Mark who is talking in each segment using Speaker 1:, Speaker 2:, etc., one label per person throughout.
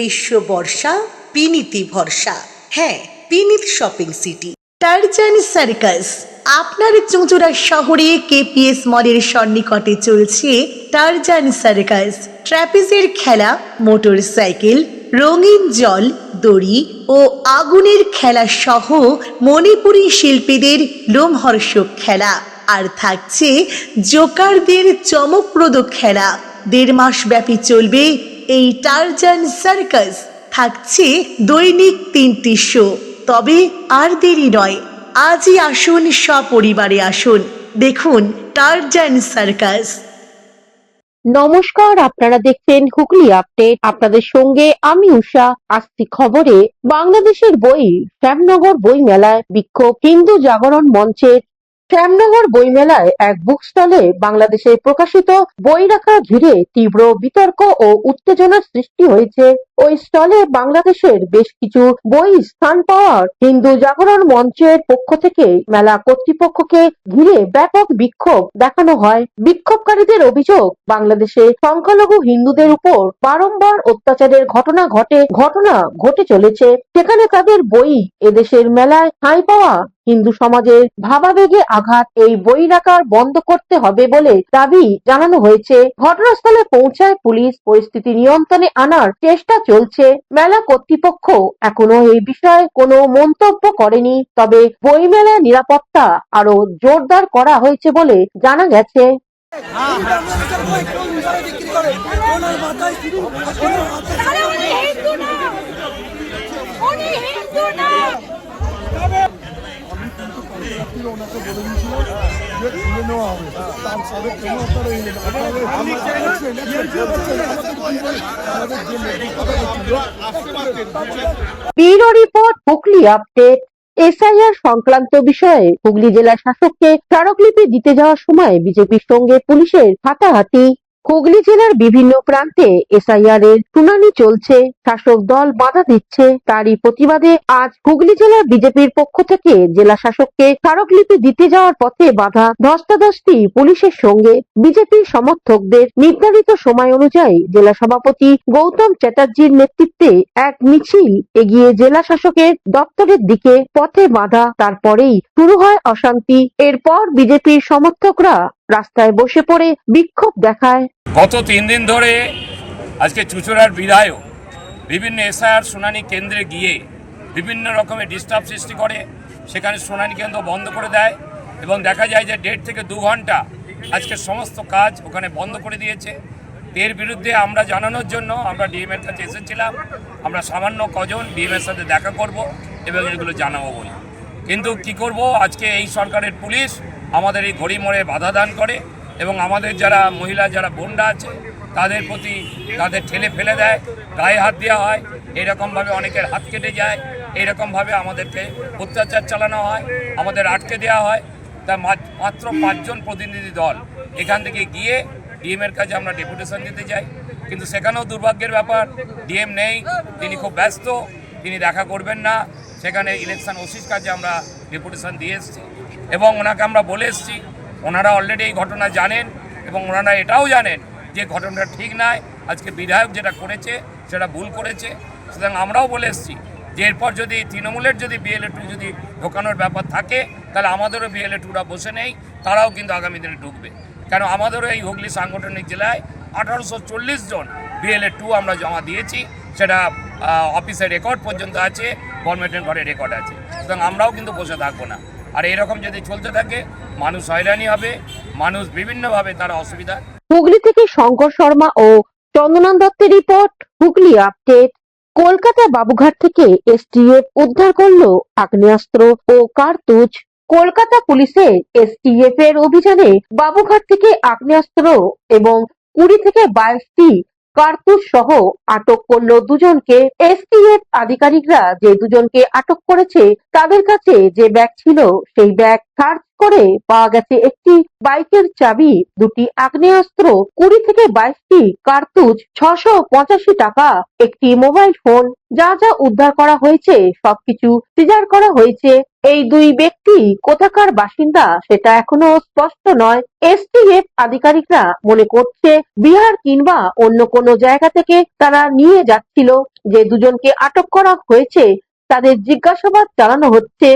Speaker 1: গ্রীষ্ম বর্ষা বিনীতি ভরসা। হ্যাঁ, বিনীত শপিং সিটি। Tarzan circus. আপনার চুঁচুড়া শহরে কেপিএস মলের সন্নিকটে চলছে টারজান সার্কাস। ট্র্যাপিজের খেলা, মোটর সাইকেল, রঙিন জল, দড়ি ও আগুনের খেলা সহ মণিপুরী শিল্পীদের লোমহর্ষক খেলা। আর থাকছে জোকারদের চমকপ্রদ খেলা। 1.5 মাস ব্যাপী চলবে এই টারজান সার্কাস। থাকছে দৈনিক 3টি শো। তবে আর দেরি নয়, আজই আসুন, সপরিবারে আসুন, দেখুন টারজান সার্কাস।
Speaker 2: নমস্কার, আপনারা দেখছেন হুগলি আপডেট। আপনাদের সঙ্গে আমি উষা। আসছি খবরে। বাংলাদেশের বই শ্যামনগর বই মেলায় বিক্ষোভ। হিন্দু জাগরণ মঞ্চের শ্যামনগর বইমেলায় এক বুক স্টলে বাংলাদেশে প্রকাশিত বই রাখা ঘিরে তীব্র বিতর্ক ও উত্তেজনার সৃষ্টি হয়েছে। ওই স্টলে বাংলাদেশের বেশ কিছু বই স্থান পাওয়ার হিন্দু জাগরণ মঞ্চের পক্ষ থেকে মেলা কর্তৃপক্ষকে ঘিরে ব্যাপক বিক্ষোভ দেখানো হয়। বিক্ষোভকারীদের অভিযোগ, বাংলাদেশে সংখ্যালঘু হিন্দুদের উপর বারংবার অত্যাচারের ঘটনা ঘটে চলেছে। সেখানে তাদের বই এদেশের মেলায় ঠাঁই পাওয়া হিন্দু সমাজের ভাবাবেগে আঘাত। এই বই রাখা বন্ধ করতে হবে বলে দাবি জানানো হয়েছে। ঘটনাস্থলে পৌঁছায় পুলিশ। পরিস্থিতি নিয়ন্ত্রণে আনার চেষ্টা চলছে। মেলা কর্তৃপক্ষ এখনো এই বিষয়ে কোনো মন্তব্য করেনি। তবে বইমেলার নিরাপত্তা আরো জোরদার করা হয়েছে বলে জানা গেছে। Bureau report, Hooghly update. SIR সংক্রান্ত বিষয়ে হুগলি জেলা শাসককে স্মারকলিপি দিতে যাওয়ার সময় বিজেপির সঙ্গে পুলিশের হাতাহাতি। হুগলি জেলার বিভিন্ন প্রান্তে এসআইআর এর শুনানি চলছে। শাসক দল বাধা দিচ্ছে। তারই প্রতিবাদে আজ হুগলি জেলার বিজেপির পক্ষ থেকে জেলা শাসককে স্মারকলিপি দিতে যাওয়ার পথে বাধা ধস্তাধস্তি পুলিশের সঙ্গে বিজেপির সমর্থকদের। নির্ধারিত সময় অনুযায়ী জেলা সভাপতি গৌতম চ্যাটার্জির নেতৃত্বে এক মিছিল এগিয়ে জেলা শাসকের দপ্তরের দিকে। পথে বাধা, তারপরেই শুরু হয় অশান্তি। এরপর বিজেপির সমর্থকরা রাস্তায় বসে পড়ে বিক্ষোভ দেখায়।
Speaker 3: গত 3 দিন ধরে আজকে চুঁচুড়ার বিধায়ক বিভিন্ন এসআইআর শুনানি কেন্দ্রে গিয়ে বিভিন্ন রকমের ডিস্টার্ব সৃষ্টি করে। সেখানে শুনানি কেন্দ্র বন্ধ করে দেয় এবং দেখা যায় যে 1.5 থেকে 2 ঘন্টা আজকে সমস্ত কাজ ওখানে বন্ধ করে দিয়েছে। এর বিরুদ্ধে আমরা জানানোর জন্য আমরা ডিএমের কাছে এসেছিলাম। আমরা সামান্য কজন ডিএমের সাথে দেখা করব এবং এগুলো জানাবো বলি। কিন্তু কি করব, আজকে এই সরকারের পুলিশ আমাদের এই ঘড়ি মোড়ে বাধা দান করে এবং আমাদের যারা মহিলা যারা বোনরা আছে তাদের প্রতি তাদের ঠেলে ফেলে দেয়, গায়ে হাত দেওয়া হয়, এরকমভাবে অনেকের হাত কেটে যায়, এরকমভাবে আমাদেরকে অত্যাচার চালানো হয়, আমাদের আটকে দেওয়া হয়। তা মাত্র 5 জন প্রতিনিধি দল এখান থেকে গিয়ে ডিএমের কাছে আমরা ডেপুটেশন দিতে যাই, কিন্তু সেখানেও দুর্ভাগ্যের ব্যাপার, ডিএম নেই, তিনি খুব ব্যস্ত, তিনি দেখা করবেন না। সেখানে ইলেকশন ওসির কাছে আমরা ডেপুটেশন দিয়ে এসেছি এবং ওনাকে আমরা বলে এসেছি। ওনারা অলরেডি এই ঘটনা জানেন এবং ওনারা এটাও জানেন যে ঘটনাটা ঠিক নয়। আজকে বিধায়ক যেটা করেছে সেটা ভুল করেছে। সুতরাং আমরাও বলে এসেছি যে এরপর যদি তৃণমূলের যদি BLA-2 যদি ঢোকানোর ব্যাপার থাকে তাহলে আমাদেরও BLA-2রা বসে নেই, তারাও কিন্তু আগামী দিনে ঢুকবে। কেন আমাদেরও এই হুগলি সাংগঠনিক জেলায় 1840 জন BLA-2 আমরা জমা দিয়েছি। সেটা অফিসের রেকর্ড পর্যন্ত আছে, গভর্নমেন্টের ঘরে রেকর্ড আছে। সুতরাং আমরাও কিন্তু বসে থাকবো না। আর এরকম যদি চলতে থাকে মানুষ হয়রানি হবে, মানুষ বিভিন্নভাবে তারা অসুবিধা।
Speaker 2: হুগলি থেকে শঙ্কর শর্মা ও চন্দনন দত্তের রিপোর্ট, হুগলি আপডেট। কলকাতা বাবুঘাট থেকে STF উদ্ধার করলো আগ্নেয়াস্ত্র ও কার্তুজ। কলকাতা পুলিশের STF এর অভিযানে বাবুঘাট থেকে আগ্নেয়াস্ত্র এবং 20 থেকে 22টি কার্তুজ সহ আটক করলো 2 জনকে। STF আধিকারিকরা যে 2 জনকে আটক করেছে তাদের কাছে যে ব্যাগ ছিল সেই ব্যাগ সার্চ করে পাওয়া গেছে একটি বাইকের চাবি, দুটি আগ্নেয়াস্ত্র, 20 থেকে 22টি কার্তুজ, 685 টাকা, একটি মোবাইল ফোন। যা যা উদ্ধার করা হয়েছে সবকিছু সিজার করা হয়েছে। এই দুই ব্যক্তি কোথাকার বাসিন্দা সেটা এখনো স্পষ্ট নয়। এসটিএফ আধিকারিকরা মনে করছে বিহার কিংবা অন্য কোনো জায়গা থেকে তারা নিয়ে যাচ্ছিল। যে দুজনকে আটক করা হয়েছে তাদের জিজ্ঞাসাবাদ চালানো হচ্ছে।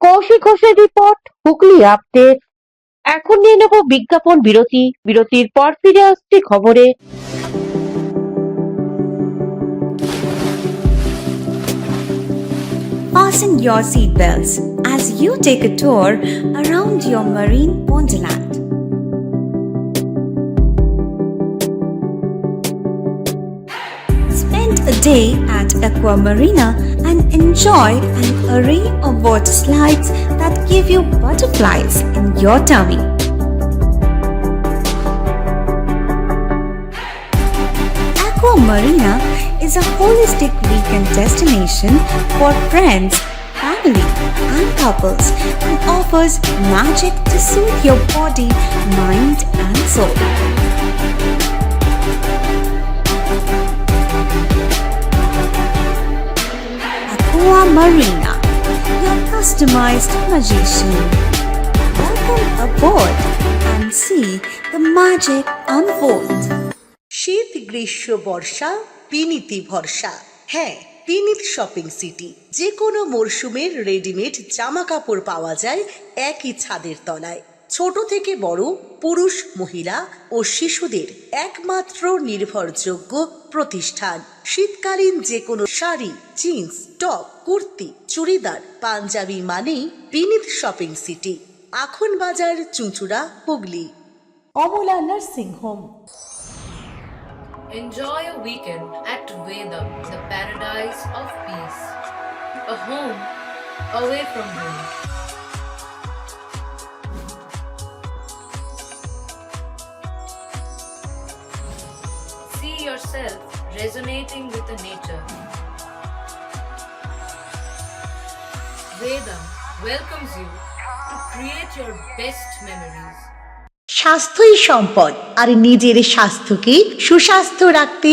Speaker 2: কৌশিক ঘোষের রিপোর্ট, হুগলি আপডেট। এখন নিয়ে নেব বিজ্ঞাপন বিরতি। বিরতির পর ফিরে আসছি খবরে।
Speaker 4: Fasten your seatbelts as you take a tour around your marine wonderland. Spend a day at Aqua Marina and enjoy an array of water slides that give you butterflies in your tummy. Aqua Marina is a holistic weekend destination for friends, family, and couples and offers magic to soothe your body, mind, and soul. Aqua Marina, your customized magician. Welcome aboard and see the magic unfold.
Speaker 1: শীত গ্রীষ্ম বর্ষা পিনিতি ভরসা। হ্যাঁ, পিনিত shopping city. যে কোনো মরশুমের readymade জামা কাপড় পাওয়া যায় একই ছাদের তলায়। ছোট থেকে বড়, পুরুষ, মহিলা ও শিশুদের একমাত্র নির্ভরযোগ্য প্রতিষ্ঠান। শীতকালীন যে কোনো শাড়ি, জিন্স, টপ, কুর্তি, চুড়িদার, পাঞ্জাবি মানেই পিনিত শপিং সিটি। আখন বাজার, চুঁচুড়া, Hooghly. Amala nursing home.
Speaker 5: Enjoy a weekend at Vedam, the paradise of peace. A home away from home. See yourself resonating with the nature. Vedam welcomes you to create your best memories.
Speaker 1: স্বাস্থ্যই সম্পদ, আর নিজের স্বাস্থ্যকে সুস্বাস্থ্য রাখতে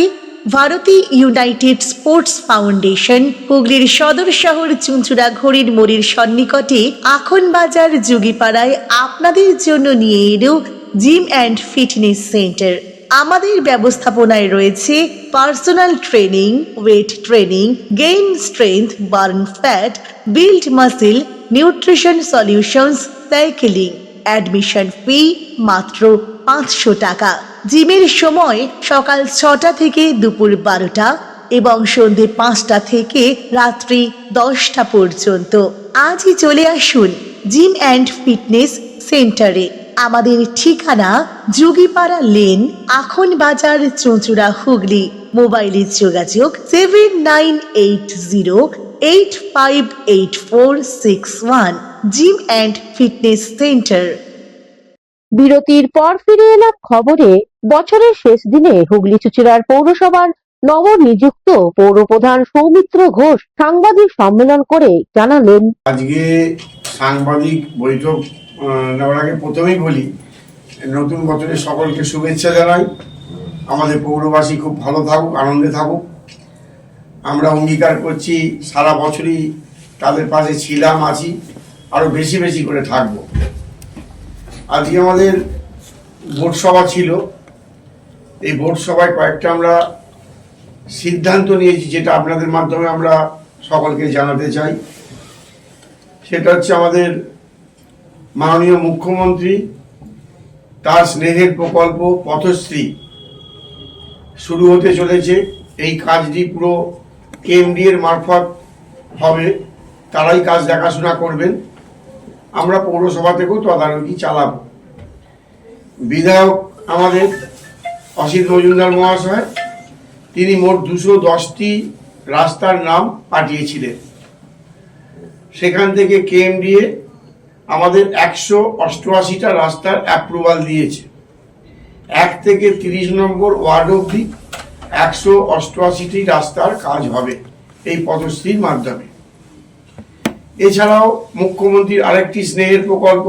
Speaker 1: Bharati United sports foundation হুগলির সদর শহর চুঁচুড়া ঘড়ির মোড়ের সন্নিকটে আখন বাজার যোগীপাড়ায় আপনাদের জন্য নিয়ে এলো জিম অ্যান্ড ফিটনেস সেন্টার। আমাদের ব্যবস্থাপনায় রয়েছে personal training, weight training, gain strength, burn fat, build muscle, nutrition solutions, cycling. Admission ফি মাত্র 500 টাকা। জিমের সময় সকাল 6টা থেকে দুপুর 12টা এবং সন্ধ্যে 5টা থেকে রাত্রি 10টা পর্যন্ত। আজই চলে আসুন জিম অ্যান্ড ফিটনেস সেন্টারে। আমাদের ঠিকানা যোগীপাড়া লেন, আখন বাজার, চুঁচুড়া, হুগলি। মোবাইলের যোগাযোগ 7980858461। Gym and fitness centre.
Speaker 2: বিরতির পর ফিরে এলাম খবরে। বছরের শেষ দিনে হুগলি চুঁচুড়ার পৌরসভার নবনিযুক্ত পৌরপ্রধান সৌমিত্র ঘোষ সাংবাদিক সম্মেলন করে জানালেন,
Speaker 6: আজকে সাংবাদিক বৈঠক নেওয়ার আগে প্রথমেই বলি, নতুন বছরের সকলকে শুভেচ্ছা জানাই। আমাদের পৌরবাসী খুব ভালো থাকুক, আনন্দে থাকুক। আমরা অঙ্গীকার করছি সারা বছরই তাদের পাশে ছিলাম, আছি, আরো বেশি বেশি করে থাকবো। আজকে আমাদের ভোট সভা ছিল। এই ভোট সভায় কয়েকটা আমরা সিদ্ধান্ত নিয়েছি, যেটা আপনাদের মাধ্যমে আমরা সকলকে জানাতে চাই। সেটা হচ্ছে আমাদের মাননীয় মুখ্যমন্ত্রী তার স্নেহের প্রকল্প পথশ্রী শুরু হতে চলেছে। এই কাজটি পুরো কেএমডি এর মারফত হবে, তারাই কাজ দেখাশোনা করবেন। আমরা পৌরসভা থেকেও তদারকি চালাবো। বিধায়ক আমাদের অসিত মজুমদার মহাশয়, তিনি মোট 210টি রাস্তার নাম পাঠিয়েছিলেন। সেখান থেকে কেএমডিএ আমাদের 188টা রাস্তার অ্যাপ্রুভাল দিয়েছে। 1 থেকে 30 নম্বর ওয়ার্ড অবধি 188টি রাস্তার কাজ হবে এই পথশ্রীর মাধ্যমে। এছাড়াও মুখ্যমন্ত্রীর আরেকটি স্নেহের প্রকল্প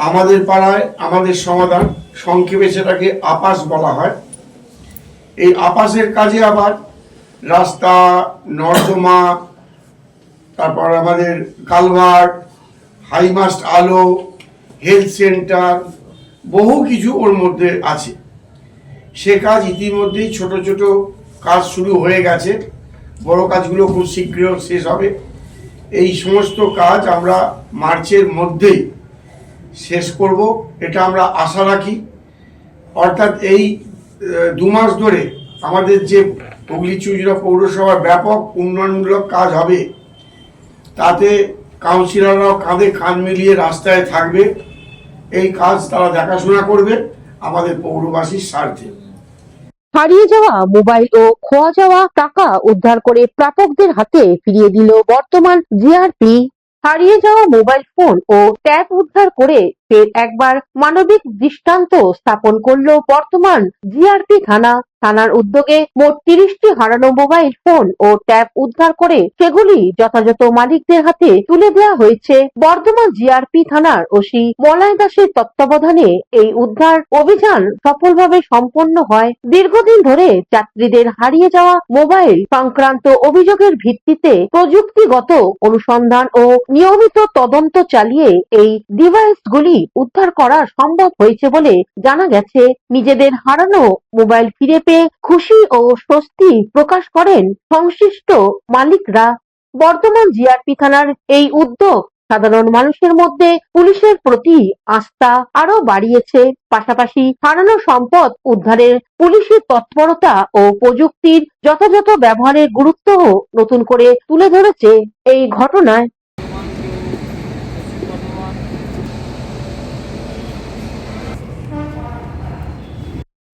Speaker 6: আমাদের পাড়ায় আমাদের সমাধান, সংক্ষেপে সেটাকে আপাস বলা হয়। এই আপাসের কাজে আবার রাস্তা, নর্দমা, তারপর আমাদের কালভার্ট, হাইমাস্ট আলো, হেলথ সেন্টার, বহু কিছু ওর মধ্যে আছে। সে কাজ ইতিমধ্যেই ছোট ছোট কাজ শুরু হয়ে গেছে, বড় কাজগুলো খুব শীঘ্র শেষ হবে। এই সমস্ত কাজ আমরা মার্চের মধ্যেই শেষ করব, এটা আমরা আশা রাখি। অর্থাৎ এই 2 মাস ধরে আমাদের যে হুগলি চুঁচুড়া পৌরসভার ব্যাপক উন্নয়নমূলক কাজ হবে, তাতে কাউন্সিলররাও কাঁধে কাঁধ মিলিয়ে রাস্তায় থাকবে। এই কাজ তারা দেখাশোনা করবে আমাদের পৌরবাসীর স্বার্থে।
Speaker 2: হারিয়ে যাওয়া মোবাইল ও খোয়া যাওয়া টাকা উদ্ধার করে প্রাপকদের হাতে ফিরিয়ে দিল বর্তমান জিআরপি। হারিয়ে যাওয়া মোবাইল ফোন ও ট্যাব উদ্ধার করে ফের একবার মানবিক দৃষ্টান্ত স্থাপন করলো বর্তমান জিআরপি থানার উদ্যোগে মোট 30টি হারানো মোবাইল ফোন ও ট্যাব উদ্ধার করে সেগুলি যথাযথ মালিকদের হাতে তুলে দেওয়া হয়েছে। বর্ধমান জিআরপি থানার ওসি মলয় দাসের তত্ত্বাবধানে এই উদ্ধার অভিযান সফলভাবে সম্পন্ন হয়। দীর্ঘদিন ধরে যাত্রীদের হারিয়ে যাওয়া মোবাইল সংক্রান্ত অভিযোগের ভিত্তিতে প্রযুক্তিগত অনুসন্ধান ও নিয়মিত তদন্ত চালিয়ে এই ডিভাইসগুলি উদ্ধার করা সম্ভব হয়েছে বলে জানা গেছে। নিজেদের হারানো মোবাইল ফিরে পেয়ে খুশি ও স্বস্তি প্রকাশ করেন সংশ্লিষ্ট মালিকরা। বর্তমান জিআরপি থানার এই উদ্যোগ সাধারণ মানুষের মধ্যে পুলিশের প্রতি আস্থা আরো বাড়িয়েছে, পাশাপাশি হারানো সম্পদ উদ্ধারের পুলিশি তৎপরতা ও প্রযুক্তির যথাযথ ব্যবহারের গুরুত্বও নতুন করে তুলে ধরেছে এই ঘটনায়।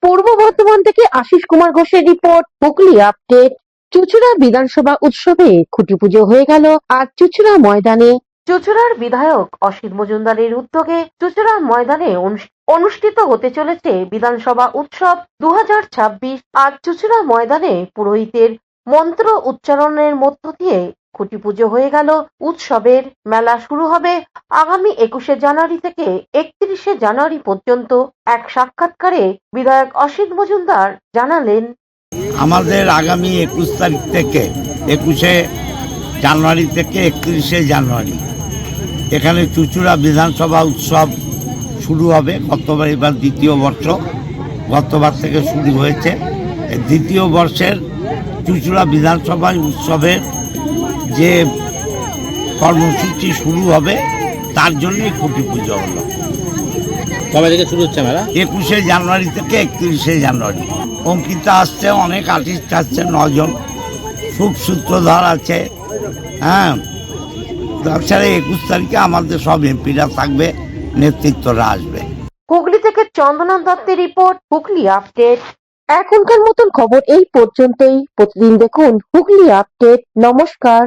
Speaker 2: পূর্ব বর্ধমান থেকে আশিস কুমার ঘোষের রিপোর্ট, হুগলি আপডেট। চুঁচুড়া বিধানসভা উৎসবে খুঁটি পুজো হয়ে গেল আজ চুঁচুড়া ময়দানে। চুঁচুড়ার বিধায়ক অসিত মজুমদারের উদ্যোগে চুঁচুড়া ময়দানে অনুষ্ঠিত হতে চলেছে বিধানসভা উৎসব 2026। আজ চুঁচুড়া ময়দানে পুরোহিতের মন্ত্র উচ্চারণের মধ্য দিয়ে খুঁটি পুজো হয়ে গেল। উৎসবের মেলা শুরু হবে আগামী 21শে জানুয়ারি থেকে 31শে জানুয়ারি পর্যন্ত। এক সাক্ষাৎকারে বিধায়ক অসিত মজুমদার জানালেন,
Speaker 7: আমাদের আগামী 21 তারিখ থেকে 21শে জানুয়ারি থেকে 31শে জানুয়ারি এখানে চুঁচুড়া বিধানসভা উৎসব শুরু হবে। গতবার, এবার দ্বিতীয় বর্ষ, গতবার থেকে শুরু হয়েছে। দ্বিতীয় বর্ষের চুঁচুড়া বিধানসভা উৎসবের যে কর্মসূচি শুরু হবে তার জন্যই খুঁটি পুজো হলো।
Speaker 8: কবে থেকে শুরু হচ্ছে মেলা?
Speaker 7: 21শে জানুয়ারি থেকে 31শে জানুয়ারি। অঙ্কিতা আসছে, অনেক আর্টিস্ট আসছে, 9 জন, খুব সূত্রধর আছে। হ্যাঁ, তাছাড়া 21 তারিখে আমাদের সব এমপিরা থাকবে, নেতৃত্বরা আসবে।
Speaker 2: হুগলি থেকে চন্দনা দত্তের রিপোর্ট, হুগলি আপডেট। এখনকার মতন খবর এই পর্যন্তই। প্রতিদিন দেখুন হুগলি আপডেট। নমস্কার।